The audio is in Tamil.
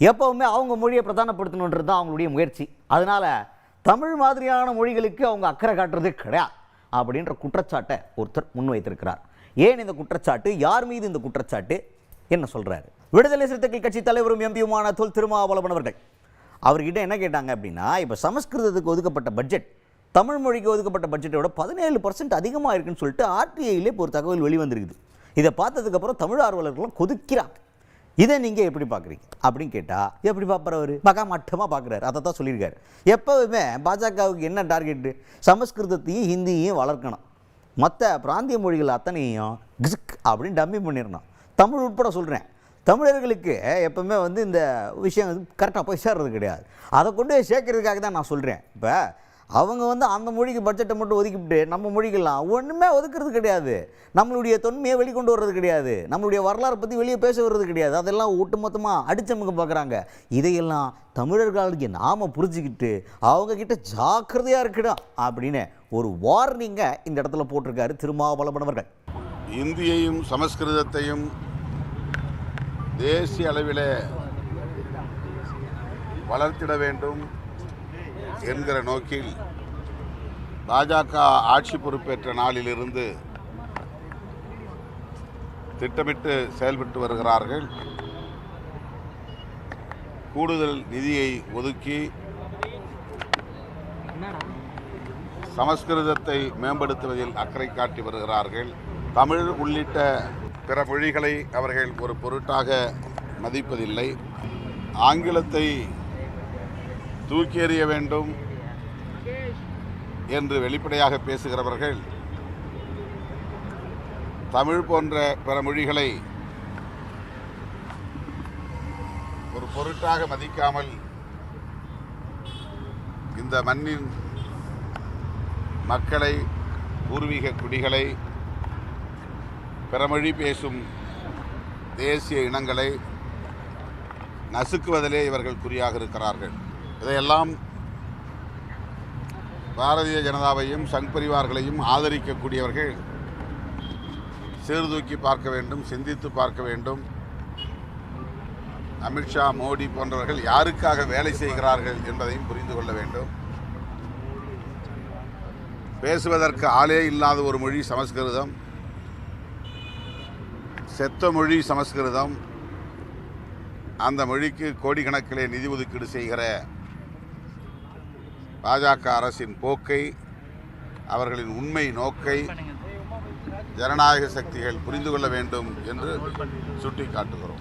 எப்பவுமே அவங்க மொழியை பிரதானப்படுத்தணுன்றது தான் அவங்களுடைய முயற்சி. அதனால் தமிழ் மாதிரியான மொழிகளுக்கு அவங்க அக்கறை காட்டுறதே கிடையாது அப்படின்ற குற்றச்சாட்டை ஒருத்தர் முன்வைத்திருக்கிறார். ஏன் இந்த குற்றச்சாட்டு, யார் மீது இந்த குற்றச்சாட்டு, என்ன சொல்கிறாரு? விடுதலை சிறுத்தைகள் கட்சி தலைவரும் எம்பியுமான தொல் திருமாவளவன் அவர்கள் அவர்கிட்ட என்ன கேட்டாங்க அப்படின்னா, இப்போ சமஸ்கிருதத்துக்கு ஒதுக்கப்பட்ட பட்ஜெட் தமிழ் மொழிக்கு ஒதுக்கப்பட்ட பட்ஜெட்டோட 17% அதிகமாக இருக்குன்னு சொல்லிட்டு ஆர்டிஐயிலே இப்போ ஒரு தகவல் வெளிவந்திருக்குது. இதை பார்த்ததுக்கப்புறம் தமிழ் ஆர்வலர்களும் கொதிக்கிறாங்க. இதை நீங்கள் எப்படி பார்க்குறீங்க அப்படின்னு கேட்டால், எப்படி பார்க்குறவர் மகா மட்டமாக பார்க்குறாரு. அதை தான் சொல்லியிருக்காரு. எப்போவுமே பாஜகவுக்கு என்ன டார்கெட்டு, சமஸ்கிருதத்தையும் ஹிந்தியையும் வளர்க்கணும், மற்ற பிராந்திய மொழிகள் அத்தனையும் கிஸ்க் அப்படின்னு டம்மி பண்ணிடணும். தமிழ் உட்பட சொல்கிறேன், தமிழர்களுக்கு எப்பவுமே இந்த விஷயம் கரெக்டாக போய் சேர்றது கிடையாது. அதை கொண்டு போய் சேர்க்கறதுக்காக தான் நான் சொல்கிறேன். இப்போ அவங்க அந்த மொழிக்கு பட்ஜெட்டை மட்டும் ஒதுக்கிவிட்டு நம்ம மொழிகள்லாம் ஒன்றுமே ஒதுக்குறது கிடையாது, நம்மளுடைய தொன்மையை வெளிக்கொண்டு வர்றது கிடையாது, நம்மளுடைய வரலாறு பற்றி வெளியே பேச வர்றது கிடையாது. அதெல்லாம் ஒட்டுமொத்தமாக அடிச்சமுக பார்க்குறாங்க. இதையெல்லாம் தமிழர்களுக்கு நாம் புரிஞ்சுக்கிட்டு அவங்கக்கிட்ட ஜாக்கிரதையாக இருக்கணும் அப்படின்னு ஒரு வார்னிங்கை இந்த இடத்துல போட்டிருக்காரு திருமாவளவன் அவர்கள். இந்தியையும் சமஸ்கிருதத்தையும் தேசிய அளவில் வளர்த்திட வேண்டும் என்கிற நோக்கில் பாஜக ஆட்சி பொறுப்பேற்ற நாளிலிருந்து திட்டமிட்டு செயல்பட்டு வருகிறார்கள். கூடுதல் நிதியை ஒதுக்கி சமஸ்கிருதத்தை மேம்படுத்துவதில் அக்கறை காட்டி வருகிறார்கள். தமிழ் உள்ளிட்ட பிற மொழிகளை அவர்கள் ஒரு பொருட்டாக மதிப்பதில்லை. ஆங்கிலத்தை தூக்கி எறிய வேண்டும் என்று வெளிப்படையாக பேசுகிறவர்கள் தமிழ் போன்ற பிற மொழிகளை ஒரு பொருட்டாக மதிக்காமல் இந்த மண்ணின் மக்களை, பூர்வீக குடிகளை, பிறமொழி பேசும் தேசிய இனங்களை நசுக்குவதிலே இவர்கள் குறியாக இருக்கிறார்கள். இதையெல்லாம் பாரதிய ஜனதாவையும் சங் பரிவார்களையும் ஆதரிக்கக்கூடியவர்கள் சீர்தூக்கி பார்க்க வேண்டும், சிந்தித்து பார்க்க வேண்டும். அமித்ஷா, மோடி போன்றவர்கள் யாருக்காக வேலை செய்கிறார்கள் என்பதையும் புரிந்து கொள்ள வேண்டும். பேசுவதற்கு ஆளே இல்லாத ஒரு மொழி சமஸ்கிருதம், செத்த மொழி சமஸ்கிருதம். அந்த மொழிக்கு கோடிக்கணக்கிலே நிதி ஒதுக்கீடு செய்கிற பாஜக அரசின் போக்கை, அவர்களின் உண்மை நோக்கை ஜனநாயக சக்திகள் புரிந்து கொள்ள வேண்டும் என்று சுட்டிக்காட்டுகிறோம்.